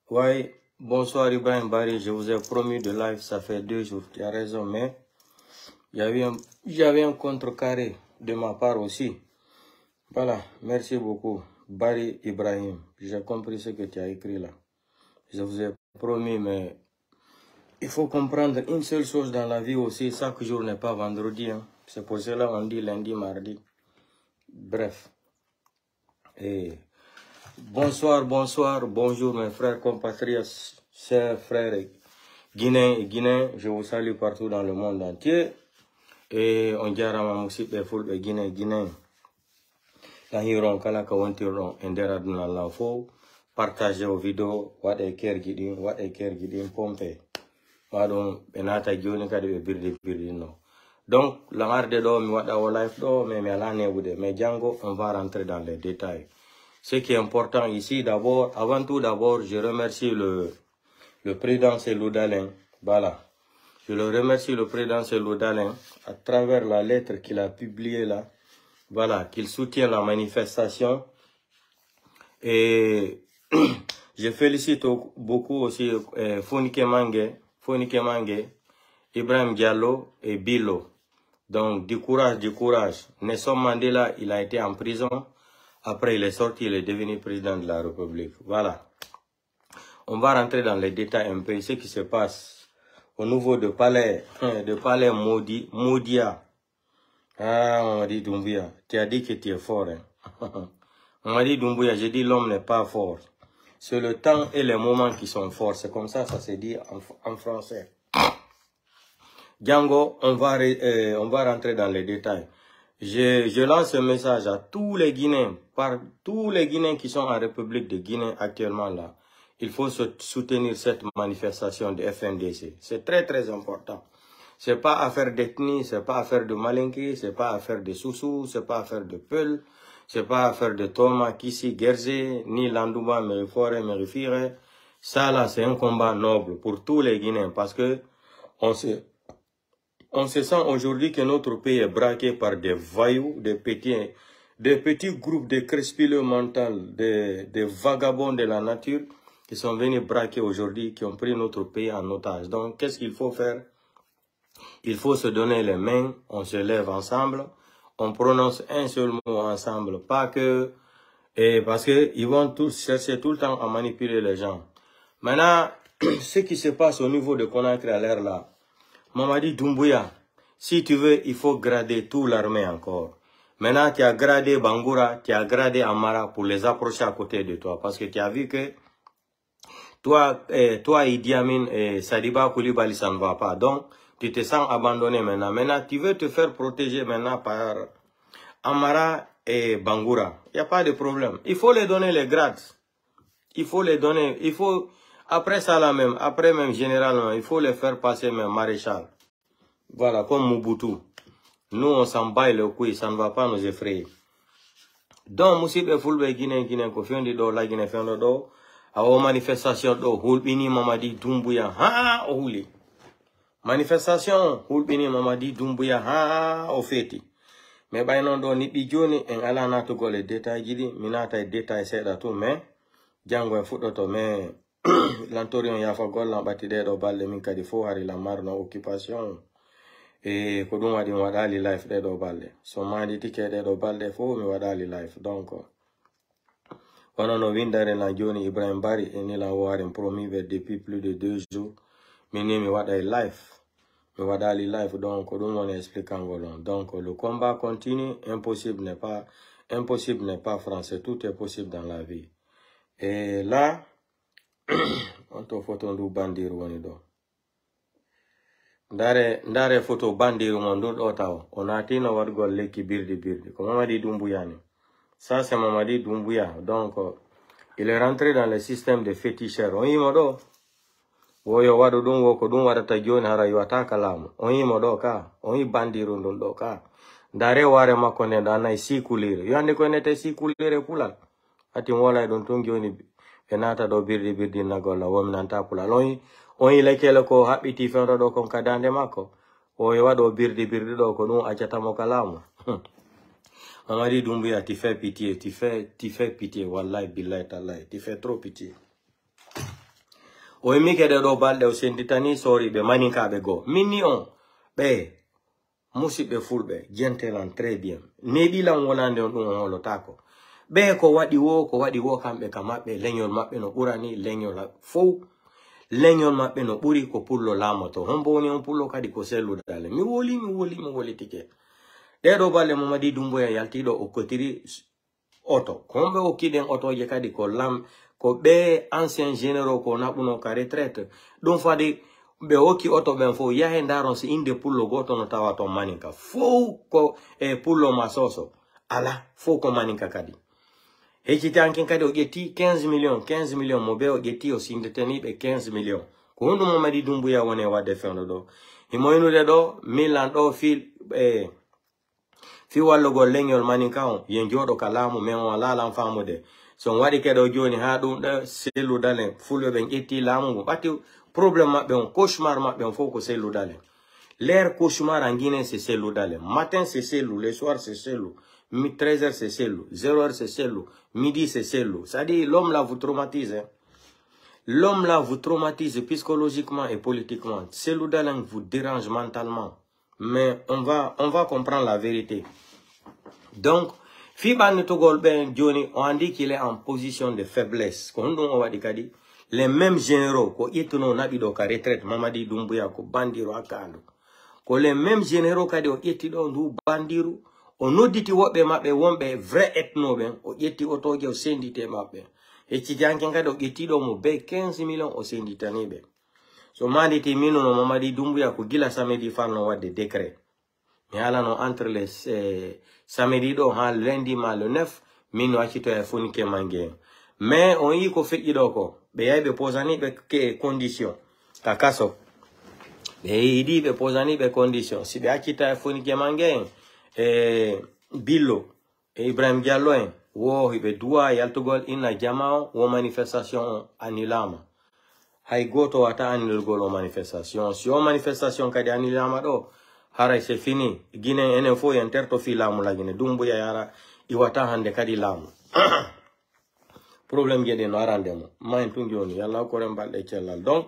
Ouais, bonsoir Ibrahim Barry, je vous ai promis de live, ça fait 2 jours, tu as raison, mais il y avait un contrecarré de ma part aussi. Voilà, merci beaucoup, Barry Ibrahim, j'ai compris ce que tu as écrit là. Je vous ai promis, mais il faut comprendre une seule chose dans la vie aussi, chaque jour n'est pas vendredi, hein. C'est pour cela qu'on dit lundi, mardi. Bref. Et bonsoir, bonjour mes frères compatriotes, chers frères guinéens et guinéens, je vous salue partout dans le monde entier. Et on dirait que vous êtes guinéens. Lahiron kala ka wontiron endera duna l'info, partagez vos vidéos, what a care gidin pompe. Madon benata joni kadi be birdi no. Donc la marde do mi wada o live do mais ala nebude mais jango on va rentrer dans les détails. Ce qui est important ici d'abord, avant tout d'abord, je remercie le président Cellou Dalein. Voilà. Je le remercie le président Cellou Dalein à travers la lettre qu'il a publiée là. Voilà, qu'il soutient la manifestation. Et je félicite beaucoup aussi Fonike Mange, Ibrahim Diallo et Bilo. Donc, du courage. Nelson Mandela, il a été en prison. Après, il est sorti, il est devenu président de la République. Voilà. On va rentrer dans les détails un peu, ce qui se passe au niveau de palais Moudia. Ah, Mamadi Doumbouya, tu as dit que tu es fort. Hein? Mamadi Doumbouya, j'ai dit l'homme n'est pas fort. C'est le temps et les moments qui sont forts. C'est comme ça se dit en français. Django, on va rentrer dans les détails. Je lance un message à tous les Guinéens, tous les Guinéens qui sont en République de Guinée actuellement là. Il faut soutenir cette manifestation de FNDC. C'est très très important. C'est pas affaire d'ethnie, c'est pas affaire de Malinki, c'est pas affaire de Soussou, c'est pas affaire de Peul, c'est pas affaire de Thomas, Kissi, Gerzé, ni Landouba, Mérifore, Mérifire. Ça là, c'est un combat noble pour tous les Guinéens parce que on se sent aujourd'hui que notre pays est braqué par des voyous, des petits groupes de crespilleux mentaux, des vagabonds de la nature qui sont venus braquer aujourd'hui, qui ont pris notre pays en otage. Donc, qu'est-ce qu'il faut faire? Il faut se donner les mains, on se lève ensemble, on prononce un seul mot ensemble, pas que... parce qu'ils vont tous chercher tout le temps à manipuler les gens. Maintenant, ce qui se passe au niveau de Conakry à l'air là, Mamadi Doumbouya, si tu veux, il faut grader tout l'armée encore. Maintenant, tu as gradé Bangoura, tu as gradé Amara pour les approcher à côté de toi. Parce que tu as vu que toi Idi Amin et Sadiba Koulibaly, ça ne va pas. Donc, tu te sens abandonné maintenant. Maintenant, tu veux te faire protéger maintenant par Amara et Bangoura. Il n'y a pas de problème. Il faut les donner les grades. Il faut les donner. Il faut, après ça là même, après même généralement, il faut les faire passer même maréchal. Voilà, comme Mobutu. Nous, on s'en bat le couille, ça ne va pas nous effrayer. Donc, Moussib Fulbe Guinée, Kofion do la Guinée, Fion do, à manifestation do, Hulbini Mamadi Doumbouya, ha, Ouli. Manifestation, Hulbini Mamadi Doumbouya, ha, Ofeti. Mais by non do ni bijoni en ala na to go les détails gidi, minata détails c'est da tout, mais, Django futoto, mais, l'antorion yafa gol l'ambati de do balle min kadi fo hari la marno occupation. Et ko dum wadi wadali life de do balde so mandi tike de do balde fo mi wadali life donc on no windare na joni Ibrahim Barry et ni la waren promis depuis plus de 2 jours mi wadai life mi wadali life donc dum on explique en volon donc le combat continue, impossible n'est pas français, tout est possible dans la vie. Et là on to photo ndu bandir woni do ndare photo bandiru mon do taw on a tino wadgol lekki birdi ko Mamadi Doumbouya ni. Ça c'est Mamadi Doumbouya. Donc il est rentré dans le système de féticheurs. On yimo do woyo wadu dum woko dum wadata joni hara yata kalamu. On yimo do ka on yi bandiru ndon do ka ndare ware makko ne da nay sikulire yande ko nete sikulire pulal ati wala don ton joni enata do birdi nagola wominanta pulal on yi lekele ko habiti fewdo do kon kadande makko o wado birdi do ko dum acata mo kalamu Mamadi Doumbouya, tu fais pitié, tu fais pitié, wallahi, billahi, tallahi, tu fais trop pitié. O emi ke de do balde o senditani sorry be maninka be go. Mini on, be, musi be full be, gentle très bien. Nebi lan wonande on ɗum lo tako. Be ko waɗi wo kamɓe ka maɓɓe leñol maɓɓe no ɓurani leñol fow. Leñol maɓɓe no ɓuri ko pullo lamoto. Hombo woni on pullo kadi ko selludale. Mi woli tike. Ɗeɗo balle Mamadi Doumbouya yaltiɗo o kotiri oto. Kombe o kiɗen otoje kadi ko ko be ancien généraux ko naɓuno ka retraite. Ɗum fadi be oki oto ben fo yahe ndaron si inde pullo goto no tawa to maninka. Fo ko pullo masoso. Ala fo ko maninka kadi. Hechiti anken kadi o ƴetti 15 millions mo be o ƴetti o sindeteni ɓe 15 millions. Ko hunde Mamadi Doumbouya woni wadde fewno ɗo. Himoynude ɗo Milan ɗo fi wallugol leñol maninka on yen joɗo ka laamu men o lalan famude. So on waɗi keɗo joni ha ɗum ɗo selludalen fulɓe ɓen ƴetti laamu ngu ɓatti probléme maɓɓe on cauchemar maɓɓe on fof ko selludalen. L'air cauchemar en Guinée c'est selludalen. Matin c'est sellu, le soir c'est sellu. 13h c'est sellu, 0h c'est sellu, midi c'est sellu. C'est-à-dire l'homme là vous traumatise. Hein? L'homme là vous traumatise psychologiquement et politiquement. Selludalen vous dérange mentalement. Mais on va comprendre la vérité. Donc, Fiban Togol Ben Johnny, on dit qu'il est en position de faiblesse. Les mêmes généraux, ko ituno nabido ka retraite, Mamadi Doumbouya ko bandiru akando. Ko les mêmes généraux kadi o itido ndu bandiru, o noditi woɓɓe maɓɓe wonɓe vrai ethno ben, o ƴetti otoje o sendite maɓɓe. E cijanken kadi o ƴettiɗo mo be 15 millions o senditaniɓe. So manditi mino no Mamadi Doumbouya ko gila samedi farno wadde décret. Mi alano entre les samedi do ha lundi ma le 9 mino accito e funike mangue. Mais on yi ko feƴƴi ɗo ko ɓe yahi ɓe posani ɓe ke condition ka kaso. Ɓe yiɗi ɓe posani ɓe condition si ɓe accita e funike mangue Billo e Ibrahim Diallo en wo ɓe duwa yaltugol inna jama wo manifestation annulama. Hay goto wata annulgol o manifestation. Si o manifestation kadi annulama ɗo haray c'est fini. Guinée enen fo yen terto fi laamu la Guinée. Doumbouya yara iwata hande kadi laamu. Problème jeɗe no arandemo. Mayen tun joni yalla ko rembalɗe cellal. Donc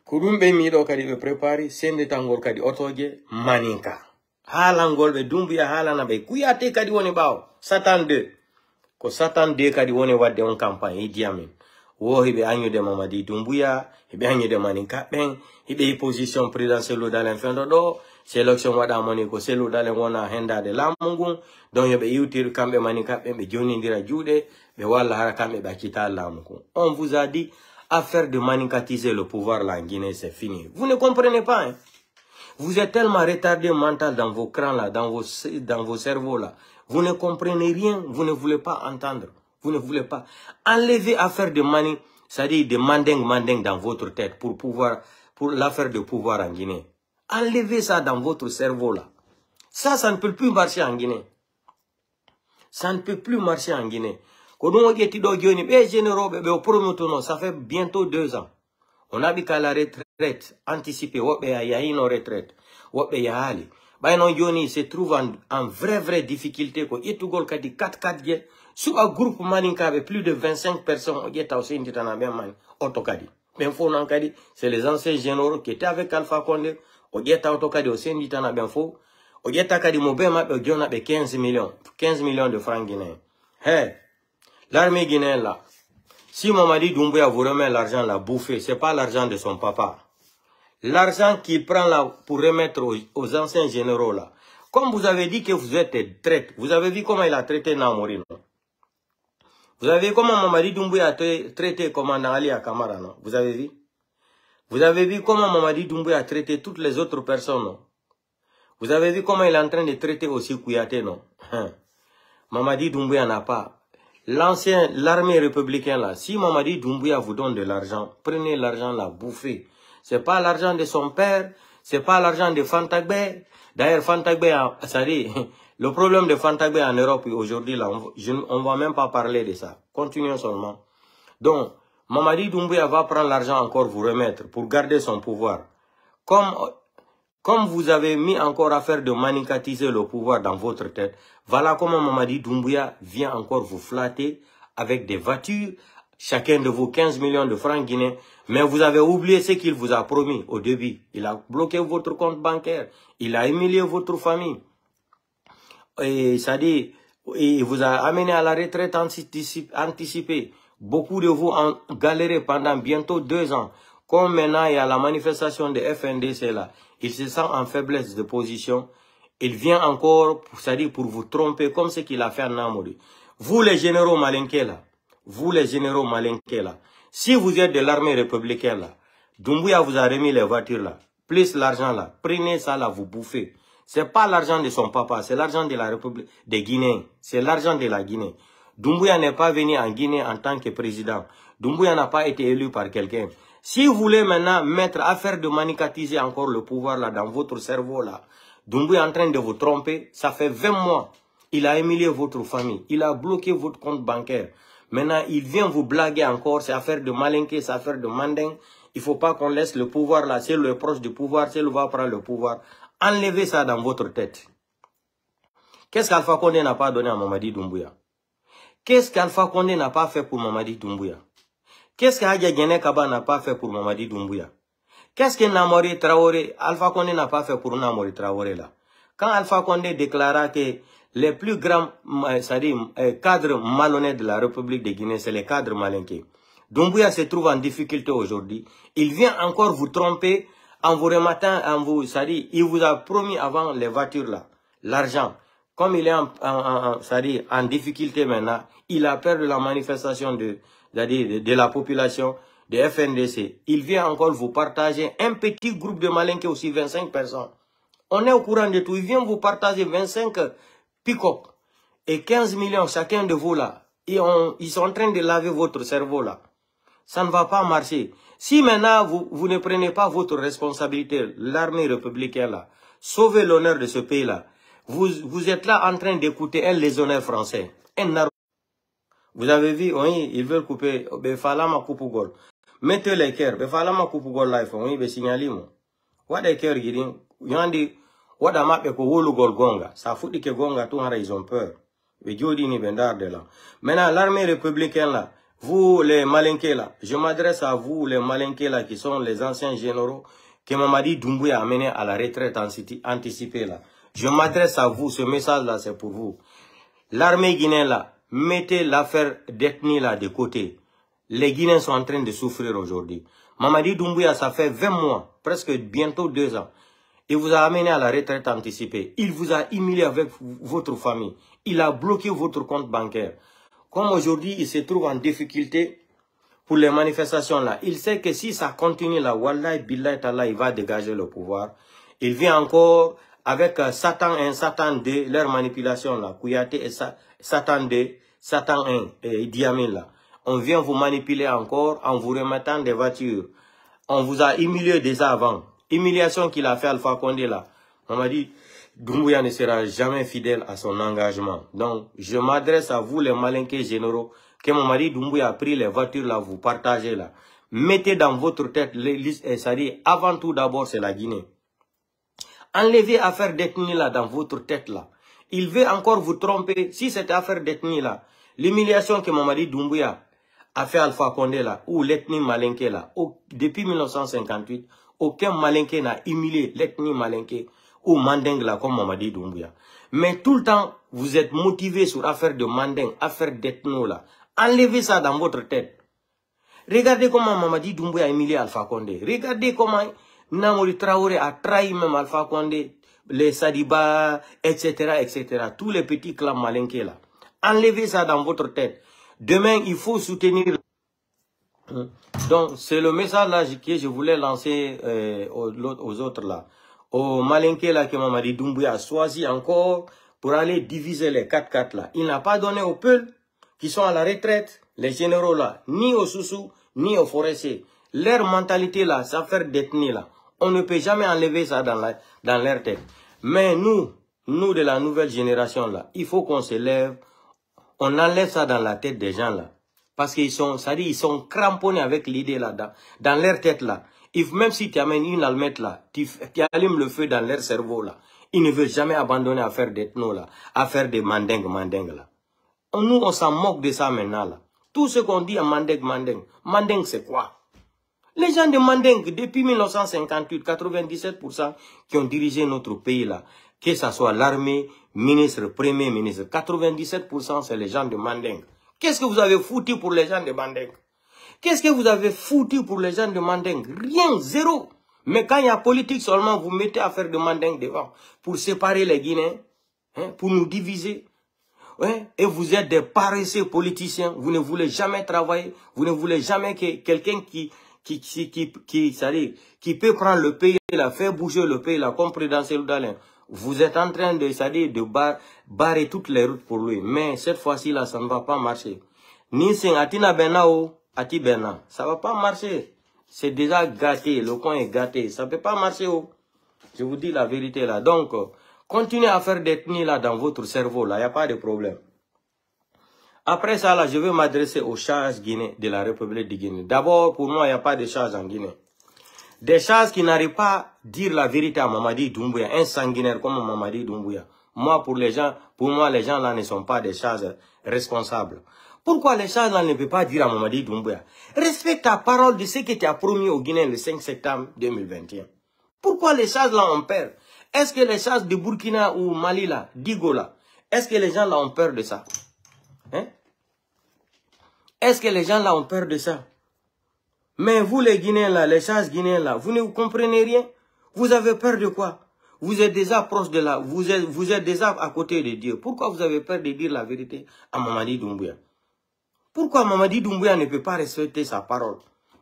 ko ɗum ɓe miɗo kadi ɓe prépari sendetangol kadi otoje maninka. Haalangol ɓe Doumbouya haalana ɓe kuyate kadi woni ɓawo. Satan 2. Ko Satan 2 kadi woni wadde on campagne Idi Amin. Wo hiɓe añude Mamadi Doumbouya, hiɓe añude maninka ɓen, hiɓe position présidentielle dalen fendo ɗo, sélection waɗa moni ko selludalen wona hendade laamu ngun, donc yoɓe iwtir kamɓe maninka ɓen ɓe jonidira juuɗe, ɓe walla hara kamɓe ɓe accita laamu ngun. On vous a dit, affaire de maninkatiser le pouvoir là en Guinée, c'est fini. Vous ne comprenez pas, hein? Vous êtes tellement retardé mental dans vos crans là, dans vos cerveaux là. Vous ne comprenez rien, vous ne voulez pas entendre. Vous ne voulez pas enlever affaire de mani, c'est-à-dire de manding dans votre tête pour l'affaire de pouvoir en Guinée. Enlevez ça dans votre cerveau là. Ça ne peut plus marcher en Guinée. Ça ne peut plus marcher en Guinée. Ça fait bientôt 2 ans. On a vu qu'à la retraite anticipée, il y a une retraite. Il se trouve en vraie difficulté. Il y a 4 sur un groupe maninkabe, plus de 25 personnes, c'est les anciens généraux qui étaient avec Alpha Condé, au Geta Otokadi au Senditana Benfo, au Geta Kadi Mobema, au Diona 15 millions de francs guinéens. Hey, l'armée guinéenne là, si Mamadi Doumbouya vous remet l'argent là, bouffé, c'est pas l'argent de son papa. L'argent qu'il prend là pour remettre aux anciens généraux là. Comme vous avez dit que vous êtes traite, vous avez vu comment il a traité Namorino. Vous avez vu comment Mamadi Doumbouya a traité commandant Ali Akamara, non? Vous avez vu? Vous avez vu comment Mamadi Doumbouya a traité toutes les autres personnes, non? Vous avez vu comment il est en train de traiter aussi Kouyaté, non? Mamadi Doumbouya n'a pas. L'armée républicaine là, si Mamadi Doumbouya vous donne de l'argent, prenez l'argent là, bouffez. C'est pas l'argent de son père, c'est pas l'argent de Fantagbe. D'ailleurs, Fantagbe, ça dit, le problème de Fantagbe en Europe aujourd'hui, là, on va même pas parler de ça. Continuons seulement. Donc, Mamadi Doumbouya va prendre l'argent encore vous remettre pour garder son pouvoir. Comme Comme vous avez mis encore à faire de manicatiser le pouvoir dans votre tête, voilà comment Mamadi Doumbouya vient encore vous flatter avec des voitures, chacun de vous 15 millions de francs guinéens, mais vous avez oublié ce qu'il vous a promis au début. Il a bloqué votre compte bancaire, il a humilié votre famille, et ça dit, il vous a amené à la retraite anticipée. Beaucoup de vous ont galéré pendant bientôt 2 ans. Comme maintenant il y a la manifestation de FNDC là, il se sent en faiblesse de position. Il vient encore, c'est-à-dire pour vous tromper, comme ce qu'il a fait en Namori. Vous les généraux malinqués là, si vous êtes de l'armée républicaine là, Doumbouya vous a remis les voitures là, plus l'argent là, prenez ça là, vous bouffez. C'est pas l'argent de son papa, c'est l'argent de la République de Guinée, c'est l'argent de la Guinée. Doumbouya n'est pas venu en Guinée en tant que président. Doumbouya n'a pas été élu par quelqu'un. Si vous voulez maintenant mettre à faire de manicatiser encore le pouvoir là dans votre cerveau là, Doumbouya est en train de vous tromper, ça fait 20 mois. Il a humilié votre famille, il a bloqué votre compte bancaire. Maintenant, il vient vous blaguer encore, c'est affaire de malinqué, c'est affaire de manding. Il ne faut pas qu'on laisse le pouvoir là, c'est le proche du pouvoir, c'est le va prendre le pouvoir. Enlevez ça dans votre tête. Qu'est-ce qu'Alpha Condé n'a pas donné à Mamadi Doumbouya? Qu'est-ce qu'Alpha Condé n'a pas fait pour Mamadi Doumbouya? Qu'est-ce qu'Adja Guéné Kaba n'a pas fait pour Mamadi Doumbouya? Qu'est-ce que Namori Traoré, Alpha Condé n'a pas fait pour Namori Traoré là? Quand Alpha Condé déclara que les plus grands cadres malhonnêtes de la République de Guinée, c'est les cadres malinqués. Doumbouya se trouve en difficulté aujourd'hui. Il vient encore vous tromper en vous remettant, il vous a promis avant les voitures là, l'argent. Comme il est en difficulté maintenant, il a peur de la manifestation de la population de FNDC. Il vient encore vous partager un petit groupe de malinqués aussi, 25 personnes. On est au courant de tout. Il vient vous partager 25 pick-up et 15 millions chacun de vous là. Ils sont en train de laver votre cerveau là. Ça ne va pas marcher. Si maintenant vous ne prenez pas votre responsabilité, l'armée républicaine là, sauvez l'honneur de ce pays là. Vous êtes là en train d'écouter un légionnaire français. Vous avez vu, oui, ils veulent couper. Befalama Koupugol. Mettez les cœurs. Befalama Koupugol là, oui, be signaler moi. What les cœurs, yandi, what a map ko wolu gol gonga. Ça fout que gonga tout en ils ont peur. Mais Diodi ni bendar de là. Maintenant, l'armée républicaine là, vous les malinqués là, je m'adresse à vous les malinqués là qui sont les anciens généraux que Mamadi Doumbouya a amené à la retraite anticipée là. Je m'adresse à vous, ce message là c'est pour vous. L'armée guinéenne là, mettez l'affaire d'ethnie là de côté. Les Guinéens sont en train de souffrir aujourd'hui. Mamadi Doumbouya, ça fait 20 mois, presque bientôt 2 ans. Il vous a amené à la retraite anticipée. Il vous a humilié avec votre famille. Il a bloqué votre compte bancaire. Comme aujourd'hui, il se trouve en difficulté pour les manifestations là. Il sait que si ça continue là, Wallahi, Billahi, Tallah, il va dégager le pouvoir. Il vient encore avec Satan 1, Satan 2, leur manipulation là. Kouyaté et Satan 2, Satan 1 et Diamine là. On vient vous manipuler encore en vous remettant des voitures. On vous a humilié déjà avant. Humiliation qu'il a fait Alpha Condé là. On m'a dit, Doumbouya ne sera jamais fidèle à son engagement. Donc, je m'adresse à vous les malinqués généraux, que mon mari Doumbouya a pris les voitures là, vous partagez là. Mettez dans votre tête, c'est-à-dire, avant tout d'abord, c'est la Guinée. Enlevez affaire d'ethnie là dans votre tête là. Il veut encore vous tromper. Si cette affaire d'ethnie là, l'humiliation que mon mari Doumbouya a fait Alpha Condé là, ou l'ethnie malinqué là, depuis 1958, aucun malinqué n'a humilié l'ethnie malinqué ou manding là comme Mamadi Doumbouya. Mais tout le temps, vous êtes motivé sur affaire de manding, affaire d'ethno là. Enlevez ça dans votre tête. Regardez comment Mamadi Doumbouya a humilié Alpha Condé. Regardez comment Namori Traoré a trahi même Alpha Condé, les Sadiba, etc., etc. Tous les petits clans malinqués là. Enlevez ça dans votre tête. Demain, il faut soutenir. Donc, c'est le message là que je voulais lancer aux autres là. Aux malinqués là que Mamadi Doumbouya a choisi encore pour aller diviser les 4-4 là. Il n'a pas donné aux peuls qui sont à la retraite, les généraux là, ni aux sous-sous, ni aux forestiers. Leur mentalité là, ça fait d'ethnie là. On ne peut jamais enlever ça dans leur tête. Mais nous de la nouvelle génération là, il faut qu'on se lève. On enlève ça dans la tête des gens là. Parce qu'ils sont, ça dit, ils sont cramponnés avec l'idée là, dans leur tête là. Même si tu amènes une allumette là, tu allumes le feu dans leur cerveau là. Ils ne veulent jamais abandonner à faire des ethnos là, à faire des mandingues là. Nous, on s'en moque de ça maintenant là. Tout ce qu'on dit à mandingue. Mandingue, c'est quoi? Les gens de Mandingue, depuis 1958, 97% qui ont dirigé notre pays là, que ce soit l'armée, ministre, premier ministre, 97% c'est les gens de Mandingue. Qu'est-ce que vous avez foutu pour les gens de Mandingue? Qu'est-ce que vous avez foutu pour les gens de Mandingue? Rien, zéro. Mais quand il y a politique seulement, vous mettez affaire de Mandingue devant pour séparer les Guinéens, hein, pour nous diviser. Ouais, et vous êtes des paresseux politiciens, vous ne voulez jamais travailler, vous ne voulez jamais que quelqu'un qui peut prendre le pays, là, faire bouger le pays, là, comme président Seloudalin. Vous êtes en train de barrer toutes les routes pour lui. Mais cette fois-ci, là, ça ne va pas marcher. Nising, Atina Benao, Ati Bena, ça ne va pas marcher. C'est déjà gâté, le coin est gâté. Ça ne peut pas marcher. Oh. Je vous dis la vérité, là. Donc, continuez à faire des tenues, là, dans votre cerveau, là. Il n'y a pas de problème. Après ça, là, je vais m'adresser aux charges guinéennes de la République de Guinée. D'abord, pour moi, il n'y a pas de charges en Guinée. Des charges qui n'arrivent pas à dire la vérité à Mamadi Doumbouya, un sanguinaire comme Mamadi Doumbouya. Moi, pour moi, les gens là ne sont pas des charges responsables. Pourquoi les charges là ne peuvent pas dire à Mamadi Doumbouya? Respecte ta parole de ce que tu as promis aux Guinéens le 5 septembre 2021. Pourquoi les charges là ont peur? Est-ce que les charges de Burkina ou Mali là, d'Igo là, est-ce que les gens là ont peur de ça? Hein? Est-ce que les gens là ont peur de ça? Mais vous les Guinéens là, les charges Guinéens là, vous ne comprenez rien. Vous avez peur de quoi? Vous êtes déjà proche de là, vous êtes déjà à côté de Dieu. Pourquoi vous avez peur de dire la vérité à Mamadi Doumbouya? Pourquoi Mamadi Doumbouya ne peut pas respecter sa parole?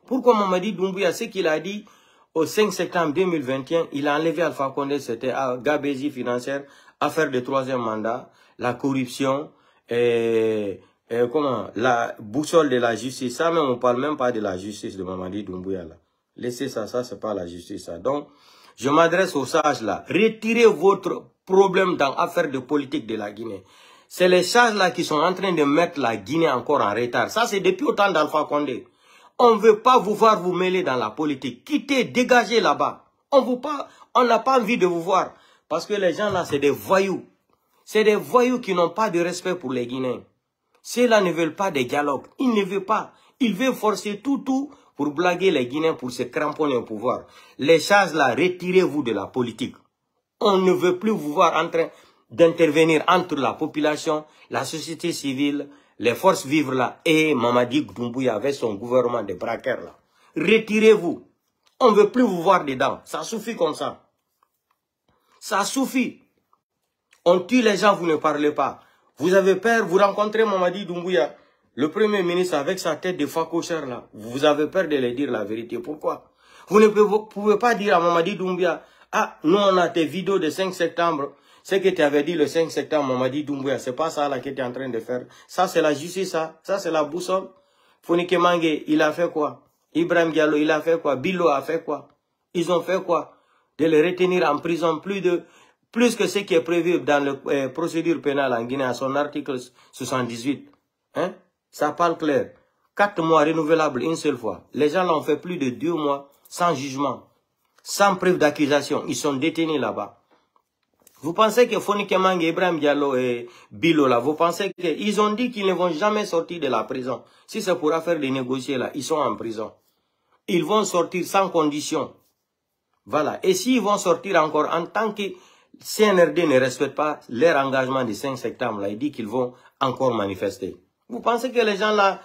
Pourquoi Mamadi Doumbouya, ce qu'il a dit au 5 septembre 2021, il a enlevé Alpha Condé, c'était à Gabésie financière, affaire de 3e mandat, la corruption, la boussole de la justice. Ça, mais on ne parle même pas de la justice de Mamadi Doumbouya. Là. Laissez ça, c'est pas la justice. Ça. Donc, je m'adresse aux sages là. Retirez votre problème dans l'affaire de politique de la Guinée. C'est les sages là qui sont en train de mettre la Guinée encore en retard. Ça, c'est depuis autant d'Alpha Condé. On ne veut pas vous voir vous mêler dans la politique. Quittez, dégagez là-bas. On n'a pas envie de vous voir. Parce que les gens là, c'est des voyous. C'est des voyous qui n'ont pas de respect pour les Guinéens. Ceux-là ne veulent pas de dialogue. Ils ne veulent pas. Ils veulent forcer tout pour blaguer les Guinéens, pour se cramponner au pouvoir. Les charges là, retirez-vous de la politique. On ne veut plus vous voir en train d'intervenir entre la population, la société civile, les forces vives là, et Mamadi Doumbouya avec son gouvernement de braqueurs là. Retirez-vous. On ne veut plus vous voir dedans. Ça suffit comme ça. Ça suffit. On tue les gens, vous ne parlez pas. Vous avez peur, vous rencontrez Mamadi Doumbouya, le premier ministre avec sa tête de facochère là. Vous avez peur de lui dire la vérité. Pourquoi? Vous ne pouvez pas dire à Mamadi Doumbouya, ah, nous on a tes vidéos de 5 septembre. Ce que tu avais dit le 5 septembre, Mamadi Doumbouya, c'est pas ça là que tu es en train de faire. Ça c'est la justice, ça c'est la boussole. Fonike Mange, il a fait quoi? Ibrahim Diallo, il a fait quoi? Bilo a fait quoi? Ils ont fait quoi? De les retenir en prison plus que ce qui est prévu dans la procédure pénale en Guinée à son article 78. Hein? Ça parle clair. 4 mois renouvelables une seule fois. Les gens l'ont fait plus de 2 mois sans jugement, sans preuve d'accusation. Ils sont détenus là-bas. Vous pensez que Fonike Mange, Ibrahim Diallo et Bilo là, vous pensez qu'ils ont dit qu'ils ne vont jamais sortir de la prison. Si c'est pour faire des négocier là, ils sont en prison. Ils vont sortir sans condition. Voilà. Et s'ils vont sortir encore en tant que CNRD ne respecte pas leur engagement du 5 septembre, là, il dit qu'ils vont encore manifester. Vous pensez que les gens là,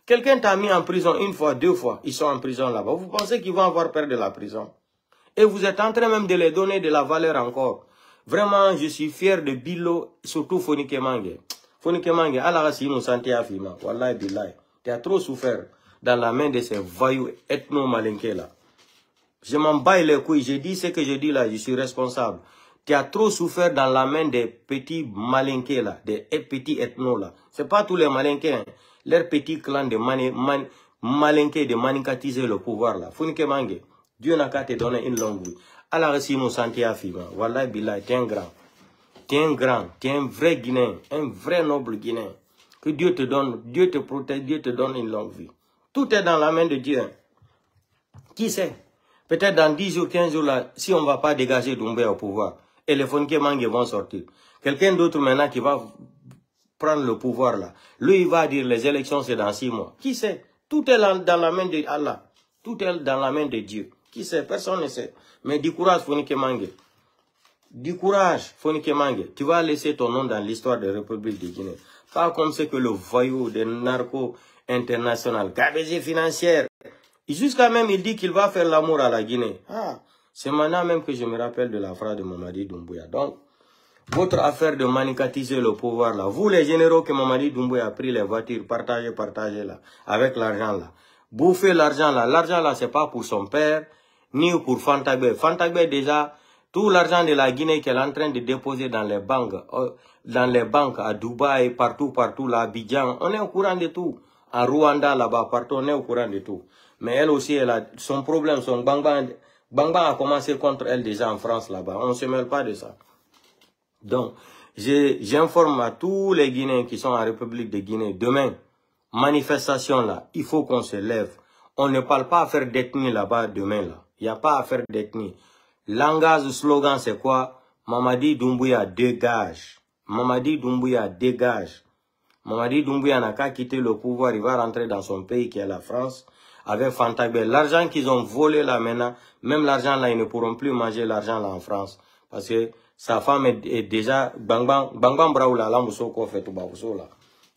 quelqu'un t'a mis en prison 1 fois, 2 fois, ils sont en prison là-bas. Vous pensez qu'ils vont avoir peur de la prison? Et vous êtes en train même de les donner de la valeur encore. Vraiment, je suis fier de Bilo, surtout Fonike Mange. Fonike Mange, Allah si nous santé à Fima. Wallahi billahi. Tu as trop souffert dans la main de ces voyous ethno-malinqués là. Je m'en bats les couilles, je dis ce que je dis là, je suis responsable. Tu as trop souffert dans la main des petits malinqués là, des petits ethnos là. C'est pas tous les malinqués, hein. Leurs petits clans de malinqués de manicatiser le pouvoir là. Fonike Mange, Dieu n'a qu'à te donner une longue vie. Allah si nous santé à Fima. Wallahi billahi, t'es un grand. T'es un grand, t'es un vrai Guinéen, un vrai noble Guinéen. Que Dieu te donne, Dieu te protège, Dieu te donne une longue vie. Tout est dans la main de Dieu. Qui sait? Peut-être dans 10 jours, 15 jours, là, si on ne va pas dégager Doumbouya au pouvoir, et les Fonike Mange vont sortir. Quelqu'un d'autre maintenant qui va prendre le pouvoir là, lui il va dire les élections c'est dans 6 mois. Qui sait? Tout est dans la main de Allah. Tout est dans la main de Dieu. Qui sait? Personne ne sait. Mais du courage, Fonike Mange. Du courage, Fonike Mange. Tu vas laisser ton nom dans l'histoire de la République de Guinée. Pas comme c'est que le voyou des narcos international, gabegie financière. Jusqu'à même, il dit qu'il va faire l'amour à la Guinée. Ah, c'est maintenant même que je me rappelle de la phrase de Mamadi Doumbouya. Donc, votre affaire de manicatiser le pouvoir là, vous les généraux que Mamadi Doumbouya a pris les voitures, partagez là, avec l'argent là. Bouffez l'argent là, c'est pas pour son père, ni pour Fantagbe. Fantagbe déjà, tout l'argent de la Guinée qu'elle est en train de déposer dans les banques à Dubaï, partout là, à Abidjan, on est au courant de tout. À Rwanda là-bas, partout, on est au courant de tout. Mais elle aussi, elle a son problème, son bang-bang a commencé contre elle déjà en France là-bas. On ne se mêle pas de ça. Donc, j'informe à tous les Guinéens qui sont en République de Guinée, demain, manifestation là, il faut qu'on se lève. On ne parle pas à faire d'ethnie là-bas demain là. Il n'y a pas à faire d'ethnie. Langage, slogan, c'est quoi? Mamadi Doumbouya dégage. Mamadi Doumbouya dégage. Mamadi Doumbouya n'a qu'à quitter le pouvoir, il va rentrer dans son pays qui est la France, avec Fantagbe. L'argent qu'ils ont volé là maintenant, même l'argent là, ils ne pourront plus manger l'argent là en France. Parce que sa femme est déjà Bangbang Braoula, là, Moussoko fait tout là.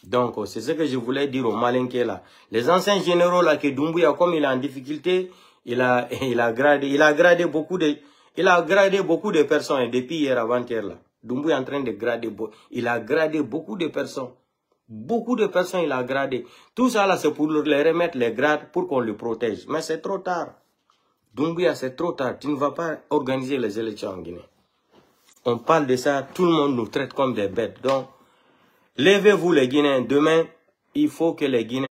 Donc, c'est ce que je voulais dire aux Malinké là. Les anciens généraux là, que Doumbouya, comme il est en difficulté, il a gradé beaucoup de personnes, et depuis hier avant-hier là. Doumbouya est en train de grader, il a gradé beaucoup de personnes. Beaucoup de personnes, il a gradé. Tout ça, là, c'est pour les remettre les grades pour qu'on le protège. Mais c'est trop tard. Doumbouya, c'est trop tard. Tu ne vas pas organiser les élections en Guinée. On parle de ça, tout le monde nous traite comme des bêtes. Donc, levez-vous les Guinéens. Demain, il faut que les Guinéens...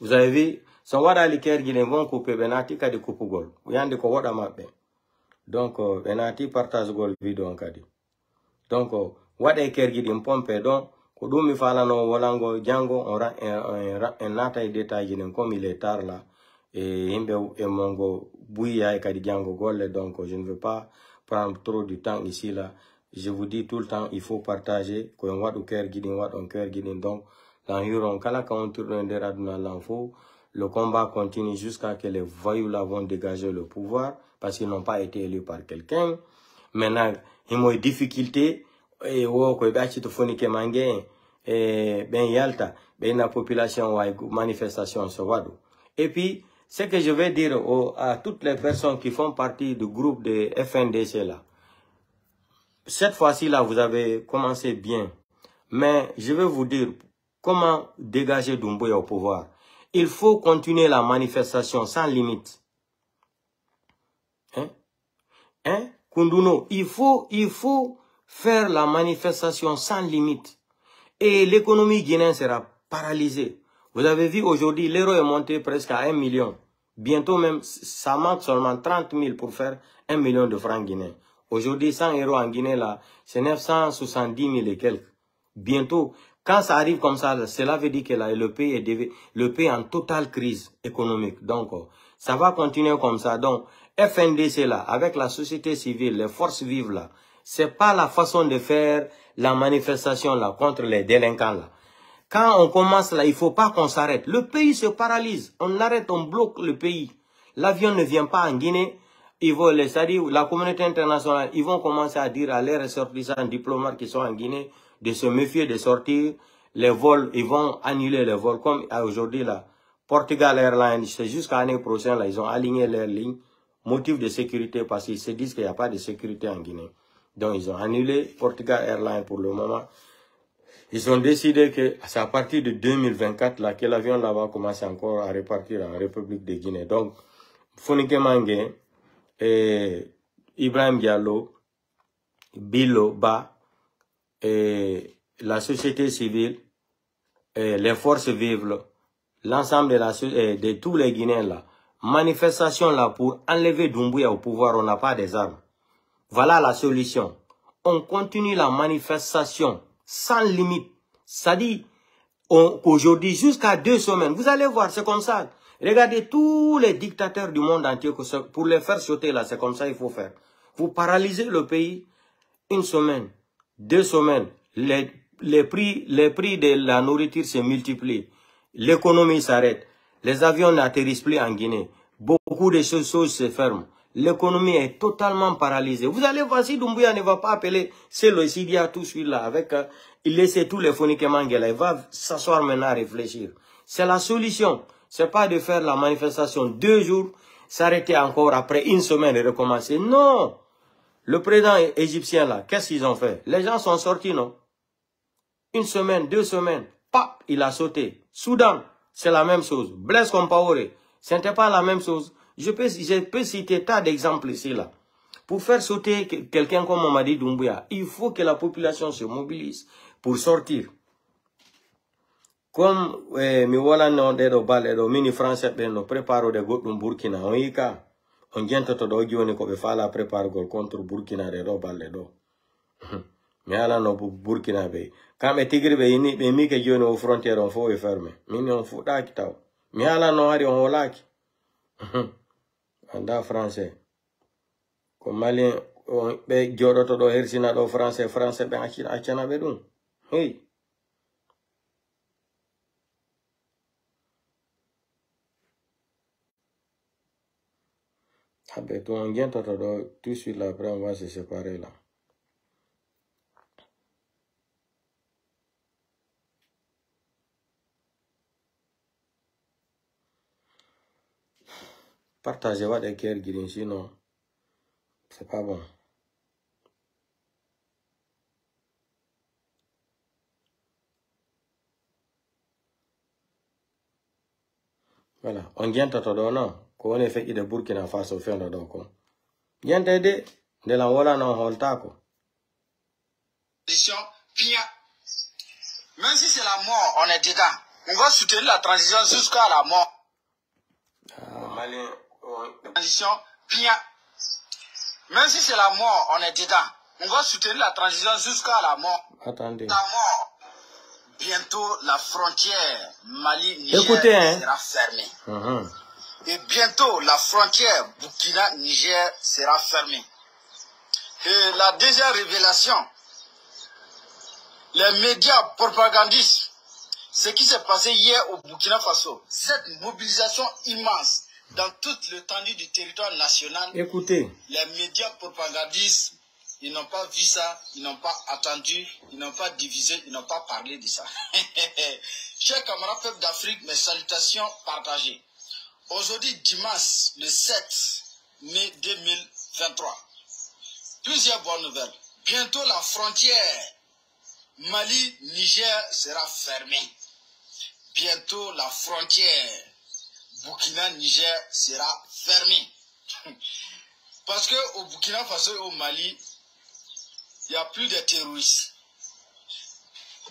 Vous avez vu, son wada liker Guinéens vont couper Benati ka de coupe gol. Yande ko wada mabbe. Donc, Benati partage gol vidéo en kadi. Donc, wada liker Guinéens pompe. Donc, Koudoumi Falano, Walango, Django, on a nata détail comme il est tard là. Et Imbe et Mongo, Bouya et Kadi Django Gole, donc je ne veux pas prendre trop de temps ici là. Je vous dis tout le temps, il faut partager. Qu'on voit au cœur guidin, donc, l'environ, quand on tourne des raduna l'info, le combat continue jusqu'à que les voyous là vont dégager le pouvoir, parce qu'ils n'ont pas été élus par quelqu'un. Maintenant, ils ont des difficultés. Et ben yalta ben la population wa manifestation so wadu. Et puis ce que je vais dire à toutes les personnes qui font partie du groupe de FNDC là, cette fois-ci là vous avez commencé bien, mais je vais vous dire comment dégager Doumbouya au pouvoir. Il faut continuer la manifestation sans limite. Kunduno, il faut faire la manifestation sans limite. Et l'économie guinéenne sera paralysée. Vous avez vu aujourd'hui, l'euro est monté presque à 1 million. Bientôt même, ça manque seulement 30 000 pour faire 1 million de francs guinéens. Aujourd'hui, 100 euros en Guinée, là, c'est 970 000 et quelques. Bientôt, quand ça arrive comme ça, cela veut dire que là, le pays est en totale crise économique. Donc, ça va continuer comme ça. Donc, FNDC là, avec la société civile, les forces vives là, c'est pas la façon de faire la manifestation là contre les délinquants là. Quand on commence là, il faut pas qu'on s'arrête. Le pays se paralyse. On arrête, on bloque le pays. L'avion ne vient pas en Guinée. C'est-à-dire la communauté internationale, ils vont commencer à dire à les ressortissants diplomates qui sont en Guinée de se méfier de sortir. Les vols, ils vont annuler les vols. Comme aujourd'hui là, Portugal Airlines, c'est jusqu'à l'année prochaine là, ils ont aligné leurs lignes. Motif de sécurité parce qu'ils se disent qu'il n'y a pas de sécurité en Guinée. Donc, ils ont annulé Portugal Airlines pour le moment. Ils ont décidé que c'est à partir de 2024 là, que l'avion là va commencer encore à repartir en République de Guinée. Donc, Fonike Mange, Ibrahim Diallo, Bilo Ba, la société civile, les forces vives, l'ensemble de tous les Guinéens là, manifestation là pour enlever Doumbouya au pouvoir, on n'a pas des armes. Voilà la solution. On continue la manifestation sans limite. Ça dit qu'aujourd'hui, jusqu'à 2 semaines, vous allez voir, c'est comme ça. Regardez tous les dictateurs du monde entier, pour les faire sauter là, c'est comme ça qu'il faut faire. Vous paralysez le pays une semaine, 2 semaines, les prix de la nourriture se multiplient, l'économie s'arrête, les avions n'atterrissent plus en Guinée, beaucoup de choses se ferment, l'économie est totalement paralysée. Vous allez voir si Doumbouya ne va pas appeler, c'est le Sidia tout de suite là, avec, il laisse tous les phoniquements là, il va s'asseoir maintenant à réfléchir. C'est la solution, c'est pas de faire la manifestation 2 jours, s'arrêter encore après 1 semaine et recommencer, non. Le président égyptien là, qu'est-ce qu'ils ont fait? Les gens sont sortis, non? 1 semaine, 2 semaines, pap, il a sauté. Soudan, c'est la même chose. Blaise Compaoré, ce n'était pas la même chose. Je peux citer tas d'exemples ici là. Pour faire sauter quelqu'un comme Mamadi Doumbouya, il faut que la population se mobilise pour sortir. Comme mi wala non de balé do mini français ben no préparo de godum Burkina on yika. On jenta to do joni ko be fala prépare gol contre Burkina de do balle do. Mi ala no Burkina be. Kambe tigri be ni be mi ke joni o frontière on fo e fermé. Mini on fu daki taw. Mi ala no hari on holaki. Anda français. Ko malien be jodo to do hersina do français be acina be dum. Hey. Ah ben, on vient tout de suite là, après on va se séparer là. Partagez votre cœur, Guirin, sinon, c'est pas bon. Voilà, on vient tout non. Qu'on est fait de Burkina Faso, fait un don. Vient t'aider, de la voilà non holtako. Même si c'est la mort, on est dedans. On va soutenir la transition jusqu'à la mort. Transition, même si c'est la mort, on est dedans. On va soutenir la transition jusqu'à la mort. Attendez. La mort. Bientôt, la frontière Mali-Niger sera fermée. Et bientôt, la frontière Burkina-Niger sera fermée. Et la deuxième révélation, les médias propagandistes, ce qui s'est passé hier au Burkina Faso, cette mobilisation immense dans toute l'étendue du territoire national. Écoutez. Les médias propagandistes, ils n'ont pas vu ça, ils n'ont pas attendu, ils n'ont pas divisé, ils n'ont pas parlé de ça. Chers camarades peuples d'Afrique, mes salutations partagées. Aujourd'hui, dimanche, le 7 mai 2023, plusieurs bonnes nouvelles. Bientôt, la frontière Mali-Niger sera fermée. Bientôt, la frontière Burkina-Niger sera fermée. Parce qu'au Burkina Faso et au Mali, il n'y a plus de terroristes.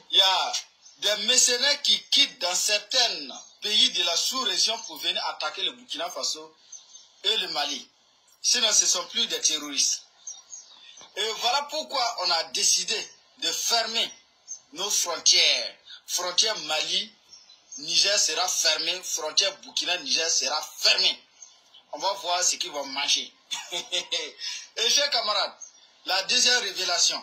Il y a des mercenaires qui quittent dans certains pays de la sous-région pour venir attaquer le Burkina Faso et le Mali. Sinon, ce ne sont plus des terroristes. Et voilà pourquoi on a décidé de fermer nos frontières. Frontière Mali-Niger sera fermée, frontière Burkina-Niger sera fermée. On va voir ce qu'ils vont manger. Et chers camarades, la deuxième révélation,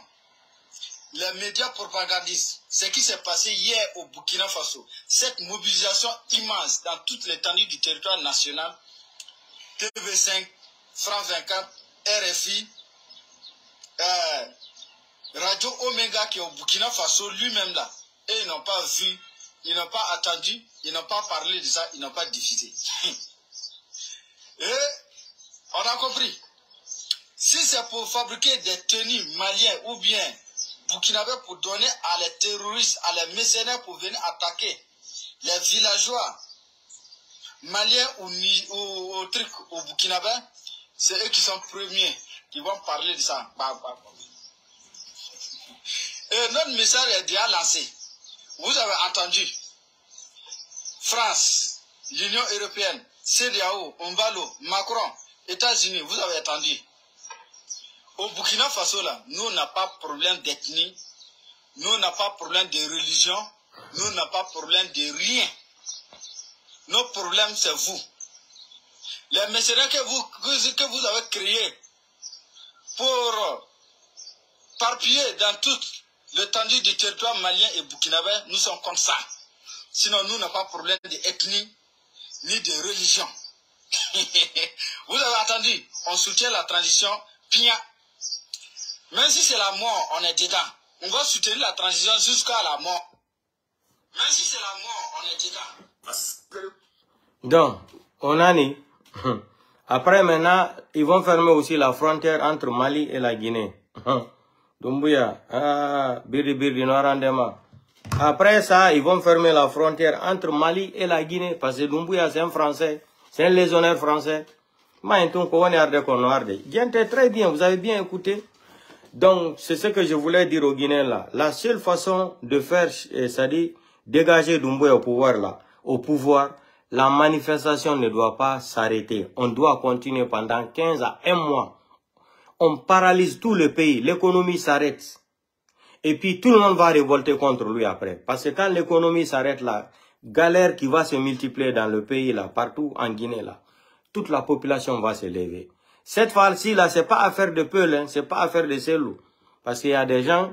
les médias propagandistes, ce qui s'est passé hier au Burkina Faso, cette mobilisation immense dans toute l'étendue du territoire national, TV5, France 24, RFI, Radio Omega qui est au Burkina Faso lui-même là, et ils n'ont pas vu, ils n'ont pas attendu, ils n'ont pas parlé de ça, ils n'ont pas diffusé. Et on a compris. Si c'est pour fabriquer des tenues maliens ou bien burkinabés pour donner à les terroristes, à les mercenaires pour venir attaquer les villageois maliens ou au burkinabé, c'est eux qui sont premiers qui vont parler de ça. Et notre message est déjà lancé. Vous avez entendu. France, l'Union européenne, CEDEAO, Ombalo, Macron, États-Unis, vous avez entendu. Au Burkina Faso, là, nous on n'a pas de problème d'ethnie, nous on n'a pas de problème de religion, nous on n'a pas de problème de rien. Notre problème, c'est vous. Les mercenaires que vous avez créés pour parpiller dans toute l'étendue du territoire malien et burkinabé, nous sommes comme ça. Sinon, nous n'avons pas de problème d'ethnie ni de religion. Vous avez entendu, on soutient la transition Pia. Même si c'est la mort, on est dedans. On va soutenir la transition jusqu'à la mort. Même si c'est la mort, on est dedans. Donc, on a dit, après maintenant, ils vont fermer aussi la frontière entre Mali et la Guinée. Doumbouya, Birdi, Noirandema. Après ça, ils vont fermer la frontière entre Mali et la Guinée, parce que Doumbouya, c'est un Français, c'est un légionnaire français. Très bien, vous avez bien écouté. Donc, c'est ce que je voulais dire aux Guinéens là. La seule façon de faire, c'est-à-dire dégager Doumbouya au pouvoir, la manifestation ne doit pas s'arrêter. On doit continuer pendant 15 à 1 mois. On paralyse tout le pays, l'économie s'arrête. Et puis tout le monde va révolter contre lui après. Parce que quand l'économie s'arrête, la galère qui va se multiplier dans le pays, là, partout en Guinée, là, toute la population va se lever. Cette fois-ci, là, c'est pas affaire de Peul, hein, c'est pas affaire de Selou. Parce qu'il y a des gens,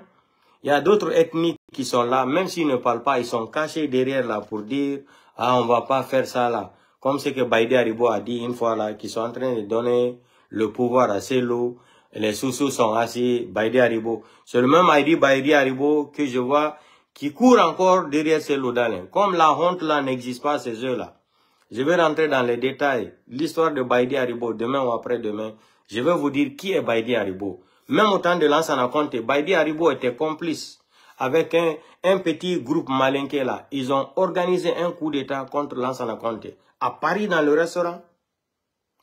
il y a d'autres ethnies qui sont là, même s'ils ne parlent pas, ils sont cachés derrière là pour dire, ah, on va pas faire ça là. Comme ce que Baïdi Haribo a dit une fois là, qu'ils sont en train de donner le pouvoir à Selou. Les sous-sous sont assis, Baïdi Haribo. C'est le même Baïdi Haribo que je vois qui court encore derrière Selou Dalen. Comme la honte là n'existe pas ces eux-là. Je vais rentrer dans les détails. L'histoire de Baïdi Haribo, demain ou après-demain, je vais vous dire qui est Baïdi Haribo. Même au temps de Lansana Conté, Baïdi Haribo était complice avec un petit groupe malinqué là. Ils ont organisé un coup d'état contre Lansana Conté. À Paris dans le restaurant.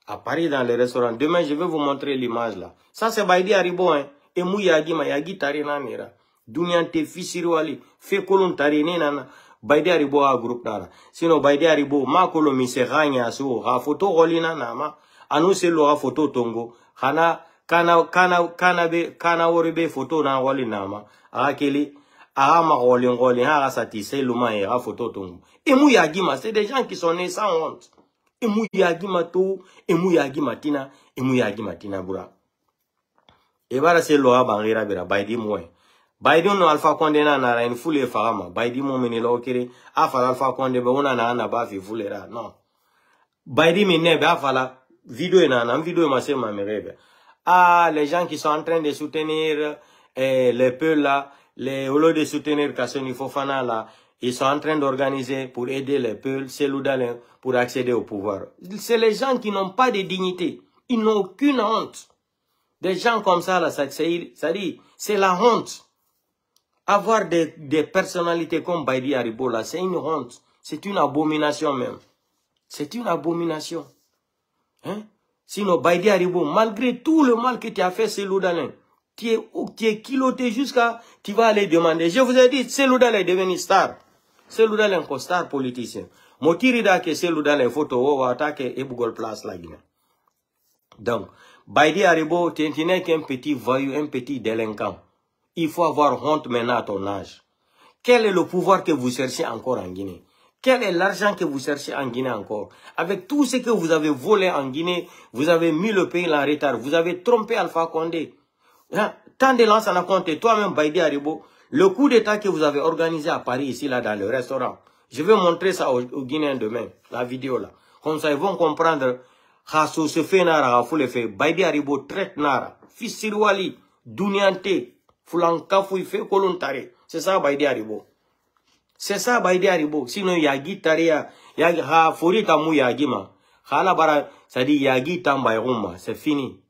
À Paris dans le restaurant. Demain, je vais vous montrer l'image là. Ça c'est Baïdi Haribo, hein. Et mou yagi ma yagi tarina nira. Dunyante fisirwali. Fe kolon tarine nana. Baïdi Haribo a groupe nara. Sinon Baïdi Haribo, ma kolo mi se ganya so. Ha photo rolina nama. Anu se lo ha photo tongo. Kana woribe photo na wali nama. Akeli. Aha ma rolin. Ha satise luma e ha photo tongo. Et mou yagi ma. C'est des gens qui sont nés sans honte. Et mou yagi ma to. Et mou yagi matina. Et mou yagi matina bura. Et voilà c'est lo ha bangira bira. Baïdi moué. Baïdi no Alpha Condé na nara in fule farama. Baïdi mo menila okere. Afala Alpha Condé be ona na ana ba fi fule ra. Non. Baïdi minne be afala vidéo na na vidéo ma se ma merebe. Ah, les gens qui sont en train de soutenir les Peuls là, au lieu de soutenir Kassoni Fofana là, ils sont en train d'organiser pour aider les Peuls, Selou Dalen, pour accéder au pouvoir. C'est les gens qui n'ont pas de dignité. Ils n'ont aucune honte. Des gens comme ça là, ça dit, c'est la honte. Avoir des personnalités comme Baïdi Haribo là, c'est une honte. C'est une abomination même. C'est une abomination. Hein? Sinon, Baïdi Haribo, malgré tout le mal que tu as fait, Selou Dalen, tu es kiloté jusqu'à, tu vas aller demander. Je vous ai dit, Selou Dalen est devenu star. Selou Dalen est un star politicien. Motirida que Selou Dalen photo ou attaque et Bougol place la Guinée. Donc, Baïdi Haribo, tu n'es qu'un petit voyou, un petit délinquant. Il faut avoir honte maintenant à ton âge. Quel est le pouvoir que vous cherchez encore en Guinée? Quel est l'argent que vous cherchez en Guinée encore? Avec tout ce que vous avez volé en Guinée, vous avez mis le pays en retard. Vous avez trompé Alpha Condé. Tant de Lansana Conté, toi-même Baïdi Haribo, le coup d'état que vous avez organisé à Paris, ici, là, dans le restaurant. Je vais montrer ça aux Guinéens demain, la vidéo là. Comme ça, ils vont comprendre. Khasso se fait nara, foule fait. Baïdi Haribo traite nara. Fils Sirwali, Douniante. Foulankafu fait kolontare. C'est ça Baïdi Haribo. C'est ça Baïdi Haribo. Sinon yagi taria, yagi ha fori tamu yagi ma. Khala bara, ça dit yagi tambayruma, c'est fini.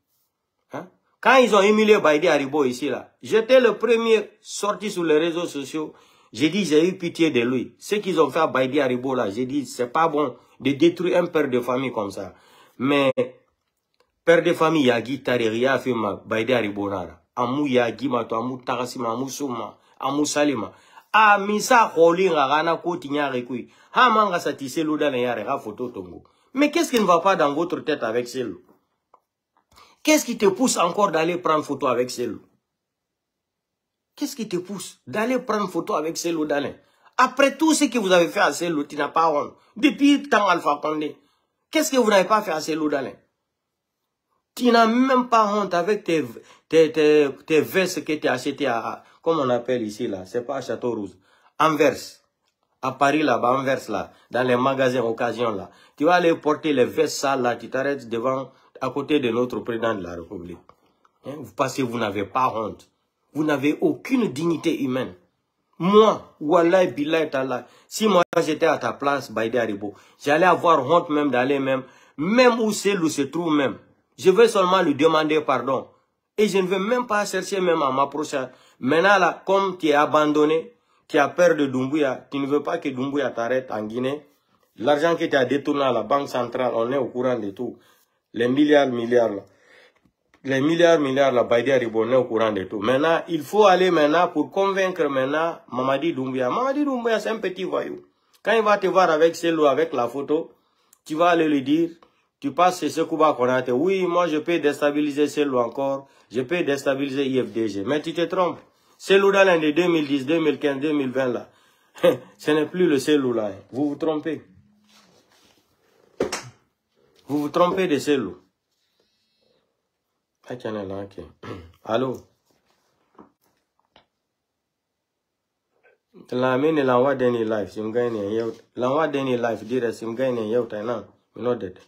Hein? Quand ils ont humilié Baïdi Haribo ici là, j'étais le premier sorti sur les réseaux sociaux. J'ai dit j'ai eu pitié de lui. Ce qu'ils ont fait à Baïdi Haribo là, j'ai dit c'est pas bon de détruire un père de famille comme ça. Mais père de famille yagi taria fait ma Baïdi Haribo nara. Amu yagi ma to amu tagasima amu suma amu salima a misa kholi ngana ko tinyare kui ha manga satise luda na yare ga photo tongo. Mais qu'est-ce qui ne va pas dans votre tête avec Selou? Qu'est-ce qui te pousse encore d'aller prendre photo avec Selou? Qu'est-ce qui te pousse d'aller prendre photo avec Selou Dalen? Après tout ce que vous avez fait à Cellou, tu n'as pas honte. Depuis le temps Alpha Condé, qu'est-ce que vous n'avez pas fait à Cellou Dalein? Tu n'as même pas honte avec tes vestes que tu as achetées à, comme on appelle ici là, c'est pas à Château-Rouge, Anvers. À Paris là-bas, Anvers là, dans les magasins occasion là. Tu vas aller porter les vestes sales là, tu t'arrêtes devant, à côté de notre président de la République. Hein? Parce que vous n'avez pas honte. Vous n'avez aucune dignité humaine. Moi, Wallah, Billah, Tallah, si moi j'étais à ta place, Baïdé Haribo, j'allais avoir honte même d'aller même où Cellou se trouve même. Je veux seulement lui demander pardon. Et je ne veux même pas chercher même à m'approcher. Maintenant là, comme tu es abandonné, tu as peur de Doumbouya, tu ne veux pas que Doumbouya t'arrête en Guinée. L'argent que tu as détourné à la Banque centrale, on est au courant de tout. Les milliards là. Les milliards là, Baïdé Haribo, on est au courant de tout. Maintenant, il faut aller maintenant pour convaincre maintenant Mamadi Doumbouya. Mamadi Doumbouya, c'est un petit voyou. Quand il va te voir avec Cellou, avec la photo, tu vas aller lui dire, tu passes chez Sekouba Konaté. Oui, moi je peux déstabiliser Cellou encore. Je peux déstabiliser IFDG. Mais tu te trompes. Cellou Dalein de 2010, 2015, 2020 là. Ce n'est plus le Cellou là. Vous vous trompez. Vous vous trompez de Cellou. Allô? La mine l'envoie dernier live. Si m'gagne l'envoie dernier live dire si m'gagne yow tainan. Non dead.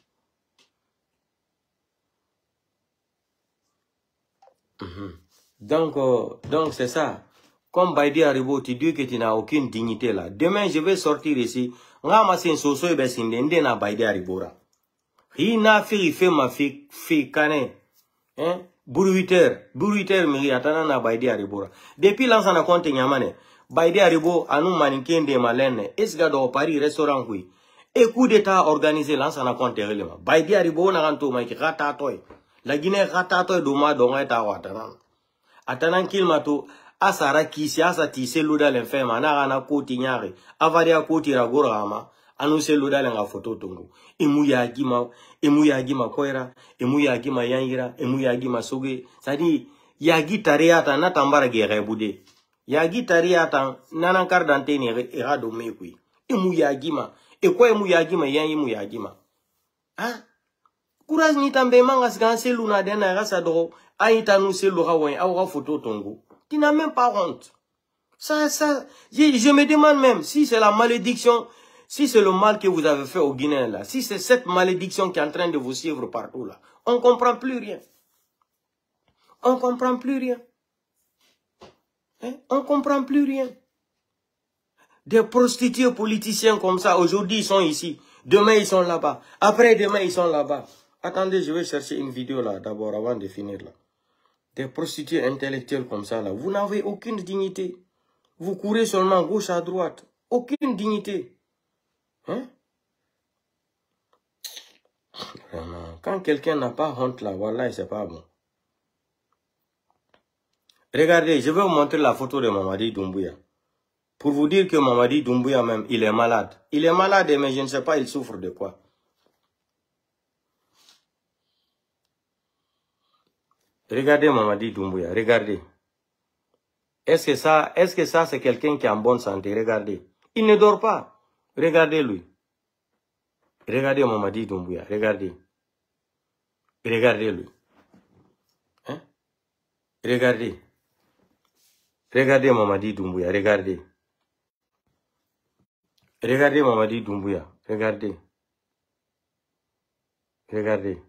Donc c'est ça. Comme Baïdé Haribo, tu dis que tu n'as aucune dignité là. Demain, je vais sortir ici. Nga ma sen soso ebe sinde na Baïdé Haribo ra. Hi na fi fait ma fi kane. Hein? Bruiter miri atana na Baïdé Haribo ra. Depuis l'an sana compte nyamane. Baïdé Haribo anu maninkende malene. Esga do Paris restaurant kui. Et coup d'état organisé l'an sana compte relema. Baïdé Haribo na kanto ma ki rata toy. La Guinée rata toy doma donga eta watanan. Atanan kilmato asara kisi asa ti Cellou Dalein fema na gana koti nyare avaria koti ragora ama anu Cellou Dalein nga photo tongo emu yagima koira emu yagima yangira emu yagima soge sadi yagi tariata na tambara gere bude yagi tariata nana kardante ni erado mekui emu yagima emu yagima ah courage ni tambe manga sgan Cellou na dena rasa do aita nu Cellou hawen awa photo tongo. Tu n'as même pas honte. Je me demande même si c'est la malédiction, si c'est le mal que vous avez fait au Guinée là, si c'est cette malédiction qui est en train de vous suivre partout là, on ne comprend plus rien. On ne comprend plus rien. Hein? On ne comprend plus rien. Des prostituées politiciens comme ça, aujourd'hui ils sont ici, demain ils sont là-bas, après demain ils sont là-bas. Attendez, je vais chercher une vidéo là d'abord avant de finir là. Des prostituées intellectuelles comme ça, là, vous n'avez aucune dignité. Vous courez seulement gauche à droite. Aucune dignité. Hein? Vraiment. Quand quelqu'un n'a pas honte, là, voilà, c'est pas bon. Regardez, je vais vous montrer la photo de Mamadi Doumbouya. Pour vous dire que Mamadi Doumbouya même, il est malade. Il est malade, mais je ne sais pas, il souffre de quoi. Regardez Mamadi Doumbouya, regardez. Est-ce que ça c'est quelqu'un qui est en bonne santé? Regardez. Il ne dort pas. Regardez-lui. Regardez Mamadi Doumbouya, regardez. Regardez-lui. Hein? Regardez. Regardez Mamadi Doumbouya, regardez. Regardez Mamadi Doumbouya, regardez. Regardez.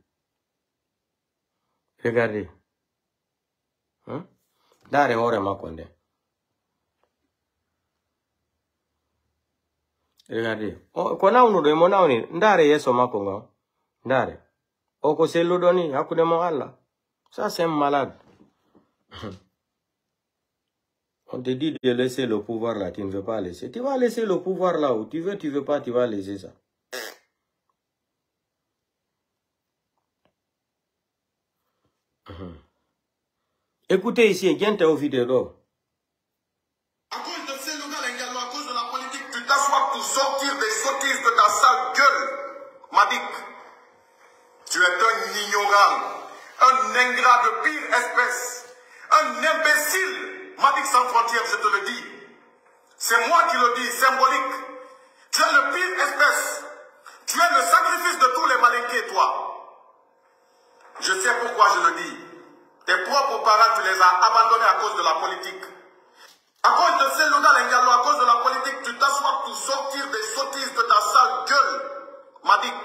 Regardez. Hein? Dare ore makonde. Regardez. Kona unu do mona oni ndare yeso makonga. Ndare. Oko Cellou doni akude mo Allah. Ça c'est un malade. On te dit de laisser le pouvoir là, tu ne veux pas laisser. Tu vas laisser le pouvoir là où tu veux pas, tu vas laisser ça. Écoutez ici, viens te vidéo. À cause de ces nouvelles également, à cause de la politique, tu t'assois pour sortir des sottises de ta sale gueule. Madik, tu es un ignorant, un ingrat de pire espèce, un imbécile. Madik sans frontières, je te le dis. C'est moi qui le dis, symbolique. Tu es le pire espèce. Tu es le sacrifice de tous les malinqués, toi. Je sais pourquoi je le dis. Tes propres parents, tu les as abandonnés à cause de la politique. À cause de Selouda Lengalo, à cause de la politique, tu t'assois pour sortir des sottises de ta sale gueule. Madik,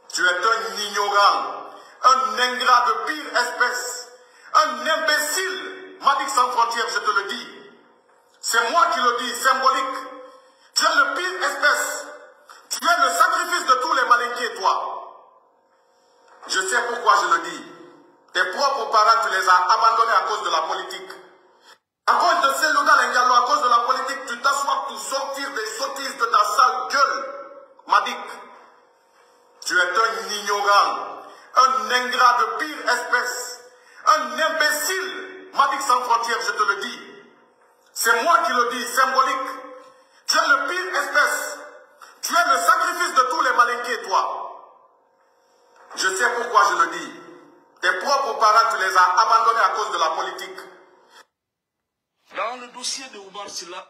tu es un ignorant, un ingrat de pire espèce, un imbécile. Madik sans frontières, je te le dis. C'est moi qui le dis, symbolique. Tu es le pire espèce. Tu es le sacrifice de tous les malinqués, toi. Je sais pourquoi je le dis. Tes propres parents, tu les as abandonnés à cause de la politique. À cause de Selouda Lengalo, à cause de la politique, tu t'assois pour sortir des sottises de ta sale gueule. Madik, tu es un ignorant, un ingrat de pire espèce, un imbécile. Madik sans frontières, je te le dis. C'est moi qui le dis, symbolique. Tu es le pire espèce. Tu es le sacrifice de tous les malinqués, toi. Je sais pourquoi je le dis. Tes propres parents, tu les as abandonnés à cause de la politique. Dans le dossier de Oumar Silla.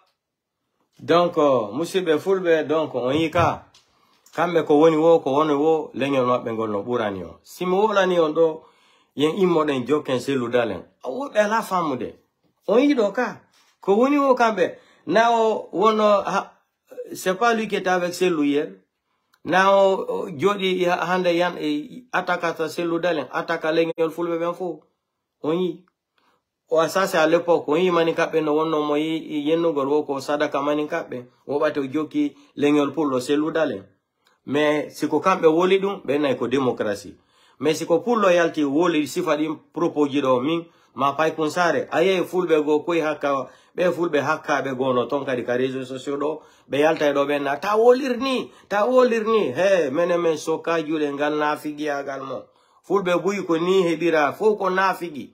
Donc, Moussibe Fulbe, donc, on y ka. Kambe ko woni wo, lenyo no bengol no burani o. Simo wolani on do, yen immo den joken Selouda len. Wo be la famude. On y do ka. Ko woni wo kambe. Now, wono, c'est pas lui qui était avec Selou hier. Now, Jodi hande yan attaque Selouda len, attaque lenyo Fulbe ben fo. On y. O ça c'est à l'époque, on y manikape no wono mo yenno gorwo ko sadaka manikape. O bato joki lenyo pulo Selouda len. Mais si ko kambe woli dum be na ko démocratie. Mais si ko pour loyalty woli sifadi proposer do min ma pay konsare aye Fulbe go koy hakka be Fulbe hakka be gono ton kadi ka réseaux sociaux do be yalta do be na ta wolirni he menemen soka jule ngal nafigi agalmo Fulbe buy ko ni hebira fo ko nafigi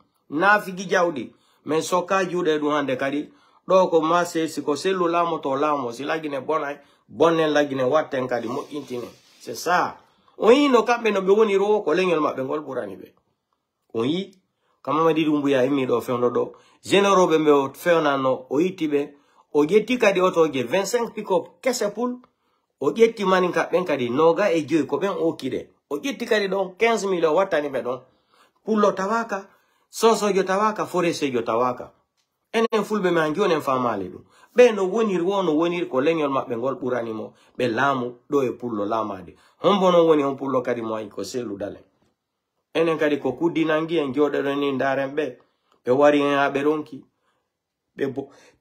jawdi men soka jude du hande kadi do ko masse si ko selu lamo to lamo si lagine bonay bonnen lagine watten kadi mo intine c'est ça on yi no kambe no be woni ro ko leñol mabbe ngol burani be on yi kama madi dumbu ya imi do fewno do généraux be o fewnano o yitibe o jetti kadi oto je 25 pick-up kese poul o jetti manin ka ben kadi noga e joy ko ben o kide o jetti kadi don 15 millions wattani be don pour lo tawaka soso jo tawaka forese jo tawaka enen Fulbe man jonen famale dum be no wonir ko leñol mabbe ngol burani mo be lamu do e pullo lamade hombo no woni on pullo kadi mo ko Selouda len enen kadi ko kuddinangi en jodere ni ndarembe be wari en ha be ronki be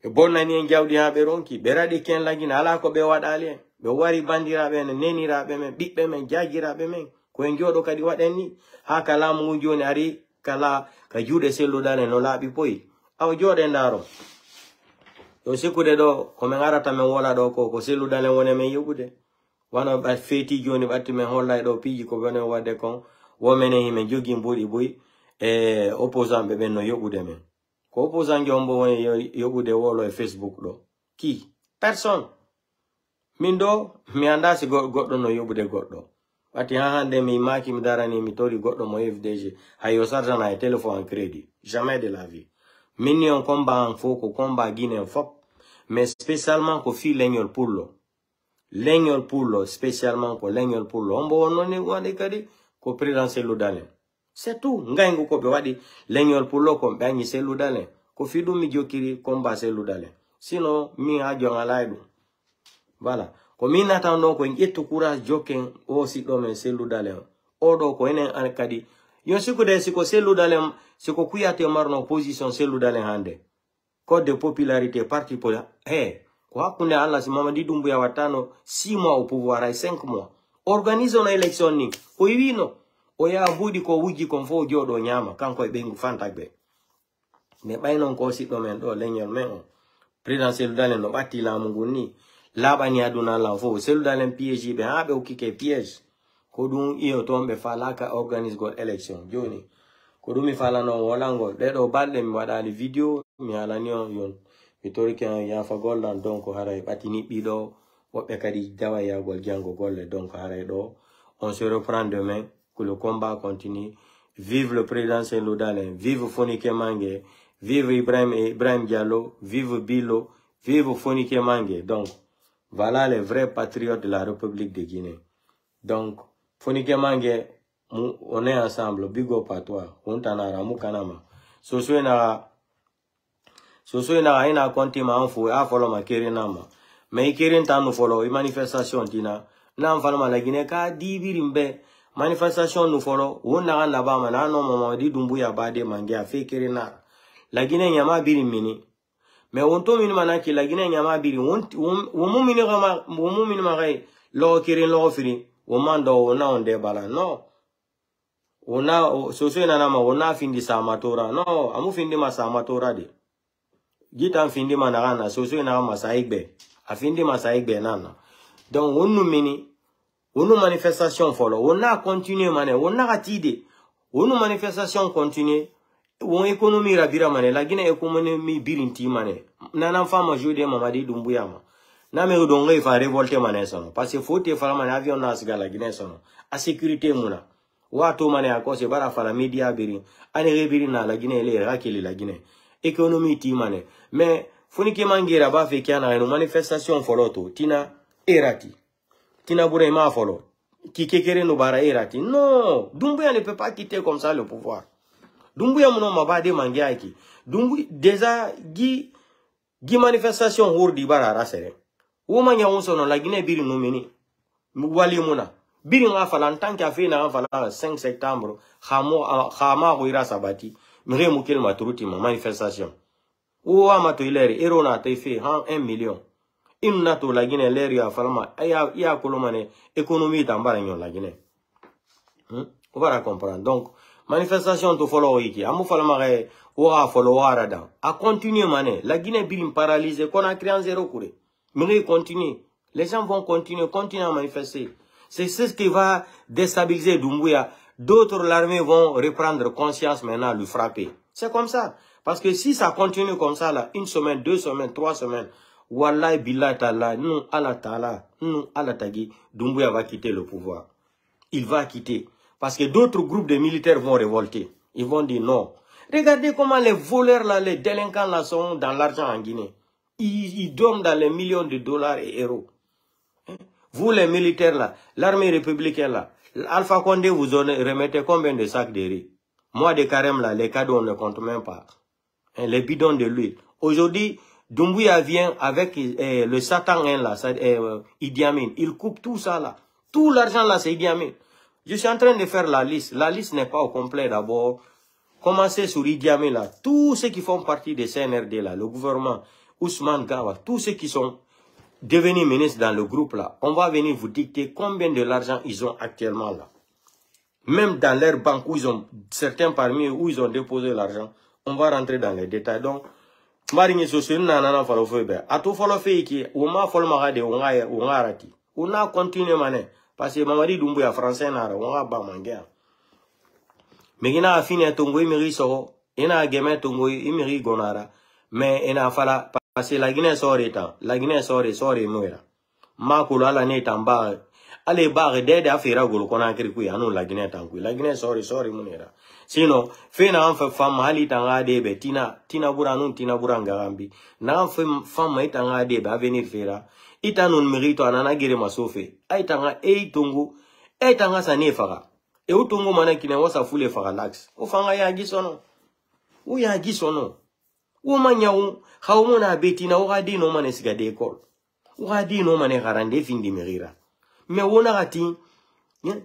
bonnani en jawdi ha be ronki be radi ken lagina ala ko be wadali be wari bandirabe en nenirabe men bibbe men jagirabe men ko en jodo kadi waden ni ha kala mu joni ari kala ka juude Selouda len no laabi poyi aw jode ndaro yo sikude do ko men arata men wola do ko Selouda len wona men yobude wana ba feti joni batti men hollay do piji ko bone wade kon wo menen himen jogi mbodi boy opposant be ben no yobude men ko opposant jombo woni yobude wolo e Facebook do ki personne min do mi anda si goddo no yobude goddo batti ha hande mi maki mi darani mi tori goddo mo FDG hayo sarjana e téléphone en crédit jamais de la vie mini on combat en foko combat guinéen fop mais spécialement ko fi leñol pullo spécialement ko leñol pullo on bo non ni wade kadi ko président Selouda len c'est tout ngayngu ko be wadi leñol pullo ko be anyi Selouda len ko fi dum mi jokiri combat Selouda len sinon mi ha jonga laydu voilà ko min natando ko jettu courage joken o si do men Selouda len o do ko enen an kadi yon sikude siko Selouda len siko kuyate marno opposition Selouda len hande code de popularité parti pour ko hakkunde Allah si Mamadi Doumbouya watano 6 mois au pouvoir ay 5 mois organise on élection ni o wino o ya budi ko wuji kon fo jodo nyama kanko e bengu fantagbe ne baynon ko si do men do leñol men o président Selouda len no batti lamu ngoni labani aduna la fo Selouda len piège be ha be o kike piège ko dum iyo tombe falaka organise god election joni ko dum mi falano wolango de do balde mi wadali video mi alani on yon mi tori kan ya fa gollan donc haray batini bido wobbe kadi dawa ya gol jango golle donc haray do on se reprend demain que le combat continue. Vive le président Selouda len, vive Fonike Mange, vive Ibrahim Diallo, vive Bilo, Vive Fonike Mange. Donc, voilà les vrais patriotes de la République de Guinée. Donc, Fonike Mange, on est ensemble. Big up à toi. On t'anara, moukanama. Soso ina ina konti ma anfu a follow ma kirinama. Mais kirin tanu follow manifestation tina. Na mfalma la Guinée ka dibirimbe manifestation nu follow. Wona anda ba mana no mama di Dumbuya bade mange a fe kirina. La Guinée nyama birim mini. Mais on to mini manaki la Guinée nyama biri womu mini magai lo kirin lo firi womando ona onde bala no ona soso ina nama ona findi samatora no amu findi ma samatora de gita findi managana soso ina ma saigbe afindi ma saigbe nana donc onu mini onu manifestation follow ona continue mané ona atide onu manifestation continue won économie rabira mané la Guinée économie birinti mané nana fama jode Mamadi Doumbouya ma na me donga fa révolter mané sono parce que faut te fala mané avion nasga la Guinée sono a sécurité muna wato mané a cause bara fala media biri ane rebiri na la Guinée les rakeli la Guinée économie ti mané mais Fonike Mange ba fe kiana une manifestation foloto tina erati tina bouré ma folo qui kekere no bara erati non Doumbouya ne peut pas quitter comme ça le pouvoir. Doumbouya mouno mabade mangi aiki. Doumbouya déjà gi manifestation hourdi bara rasere. Woma nya wonsono la Guinée biri no meni. Wali muna. Biri nga fala en tant qu'afé na fala 5 septembre khama ruira sabati. Mire mukel matruti ma manifestation. Ou amato ileri erona tefe 1 million. Inna to la Guinée leri ya falma ya kolomane économie tambara nyon la Guinée. On va comprendre. Donc manifestation to follow iki amu falmare wa follow arada a continuer mané la Guinée bilim paralysée qu'on a créé en zéro couré mais continue les gens vont continuer à manifester c'est ce qui va déstabiliser Doumbouya. D'autres l'armée vont reprendre conscience maintenant lui frapper c'est comme ça parce que si ça continue comme ça là 1 semaine 2 semaines 3 semaines wallahi billahi ta'ala nous ala tagi Doumbouya va quitter le pouvoir. Il va quitter. Parce que d'autres groupes de militaires vont révolter. Ils vont dire non. Regardez comment les voleurs là, les délinquants là sont dans l'argent en Guinée. Ils dorment dans les millions de dollars et euros. Vous les militaires là, l'armée républicaine là, Alpha Condé vous remettez combien de sacs de riz? Moi de carême là, les cadeaux on ne compte même pas. Les bidons de l'huile. Aujourd'hui, Doumbouya vient avec le Satan là, Idi Amin. Il coupe tout ça là. Tout l'argent là c'est Idi Amin. Je suis en train de faire la liste. La liste n'est pas au complet d'abord. Commencez sur Idi Amin là. Tous ceux qui font partie des CNRD là, le gouvernement, Ousmane Gawa, tous ceux qui sont devenus ministres dans le groupe là, on va venir vous dicter combien de l'argent ils ont actuellement là. Même dans leur banque où ils ont, certains parmi eux où ils ont déposé l'argent, on va rentrer dans les détails. Donc, Marigny Sosé, nanana falo febe. Ato falo feiki, uma falo magade, unga arati. Una continue mané. Parce que Mamadi Doumbouya français nara on va ba mangea. Megina afine tongo imiri so ina geme tongo imiri gonara mais ina fala parce que la Guinée sore ta la Guinée sore moira. Ma ko la ne tamba ale ba de afira gol kona kiri ku anu la Guinée tanku la Guinée sore munera. Sinon fena en femme hali tanga de be tina buranun tina buranga gambi na femme itanga de ba venir fera. Ita non mérito anana gire masofe aitanga tongo aitanga sane faga e utongo mana kine wasa fule faga lax o fanga ya gisono o ya gisono o manyawu khawmona betina o gadi no mane siga de école o gadi no mane garande findi merira me wona gati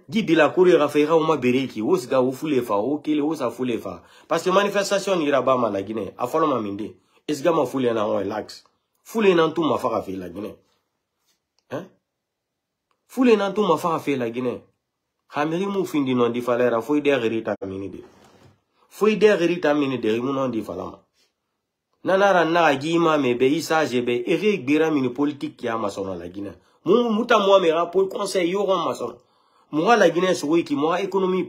di la courir a faire o ma bereki o siga o fule fa o kele o sa fule fa parce que manifestation ira ba ma la Guinée a falo ma minde esga ma fule na o lax fule na tout ma faga fe la Guinée. Hein? Foule nan tout ma fa fait la Guinée. Hamiri mou findi non di falera foi de rita minide. Foi de rita minide rimu non di falama. Nanara na gima me be isa jebe Eric Bira mini politique qui a maçon la Guinée. Muta moi me rapport conseil yo ron maçon. Moi la Guinée soui qui moi économie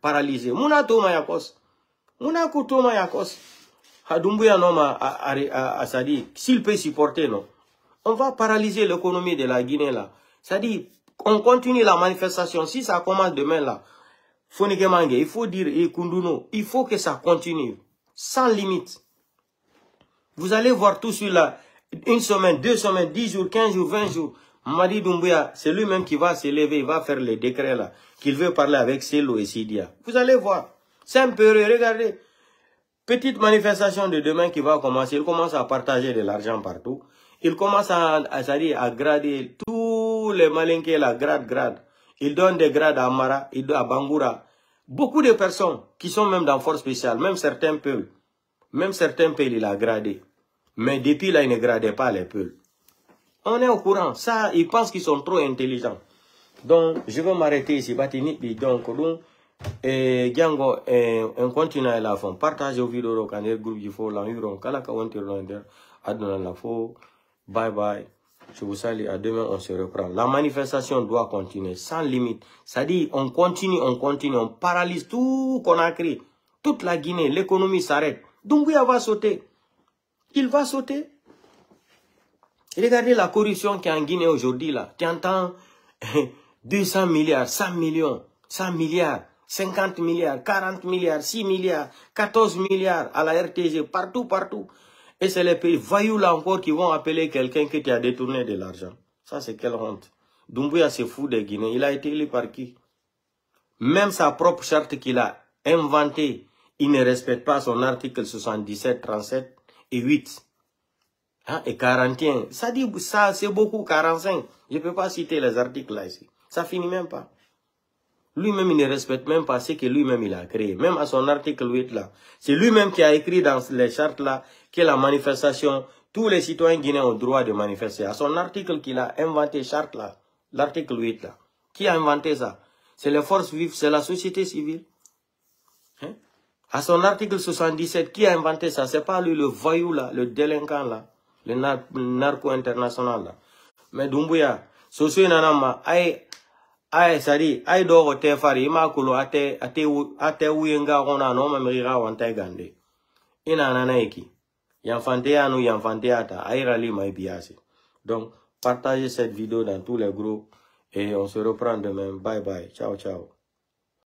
paralysée. Muna to ma yakos. Muna ko to ma yakos. Doumbouya non ma a sadi s'il peut supporter non. On va paralyser l'économie de la Guinée là. C'est-à-dire, on continue la manifestation. Si ça commence demain là, Fonike Mange, il faut dire, il faut que ça continue. Sans limite. Vous allez voir tout sur là. 1 semaine, 2 semaines, 10 jours, 15 jours, 20 jours. Mamadi Doumbouya, c'est lui-même qui va s'élever, il va faire les décrets là, qu'il veut parler avec Sello et Sidia. Vous allez voir. C'est un peu, regardez. Petite manifestation de demain qui va commencer. Il commence à partager de l'argent partout. Il commence à grader tous les malinqués là, grade. Il donne des grades à Amara, il donne à Bangoura. Beaucoup de personnes qui sont même dans force spéciale, même certains peuples, il a gradé. Mais depuis là, il ne gradait pas les peuples. On est au courant. Ça, ils pensent qu'ils sont trop intelligents. Donc, je vais m'arrêter ici. Donc, Django, on continue à la fin. Partagez vos vidéos quand il groupe il faut l'environ. Kalaka Wantirlander, Adnan la faux. Bye bye. Je vous salue. À demain, on se reprend. La manifestation doit continuer sans limite. Ça dit, on continue, on paralyse tout qu'on a créé. Toute la Guinée, l'économie s'arrête. Doumbouya va sauter. Il va sauter. Regardez la corruption qui est en Guinée aujourd'hui là. Tu entends 200 milliards, 100 millions, 100 milliards. 50 milliards, 40 milliards, 6 milliards, 14 milliards à la RTG, partout. Et c'est les pays voyous là encore qui vont appeler quelqu'un qui t'a détourné de l'argent. Ça, c'est quelle honte. Doumbouya se fout des Guinéens. Il a été élu par qui? Même sa propre charte qu'il a inventée, il ne respecte pas son article 77, 37 et 8. Hein, et 41. Ça dit, ça, c'est beaucoup, 45. Je ne peux pas citer les articles là ici. Ça finit même pas. Lui-même, il ne respecte même pas ce que lui-même il a créé. Même à son article 8 là. C'est lui-même qui a écrit dans les chartes là que la manifestation, tous les citoyens guinéens ont le droit de manifester. À son article qu'il a inventé, charte là, l'article 8 là. Qui a inventé ça? C'est les forces vives, c'est la société civile. Hein? À son article 77, qui a inventé ça? C'est pas lui le voyou là, le délinquant là, le narco international là. Mais Doumbouya, socio nanama, Aïe, sadi, aïe d'or te fari, ima kulo ate uyenga ona no mamiriga wante gande. Ina nanaiki. Yanfante ata, aïe rali maibiase. Donc, partagez cette vidéo dans tous les groupes et on se reprend demain. Bye bye. Ciao, ciao.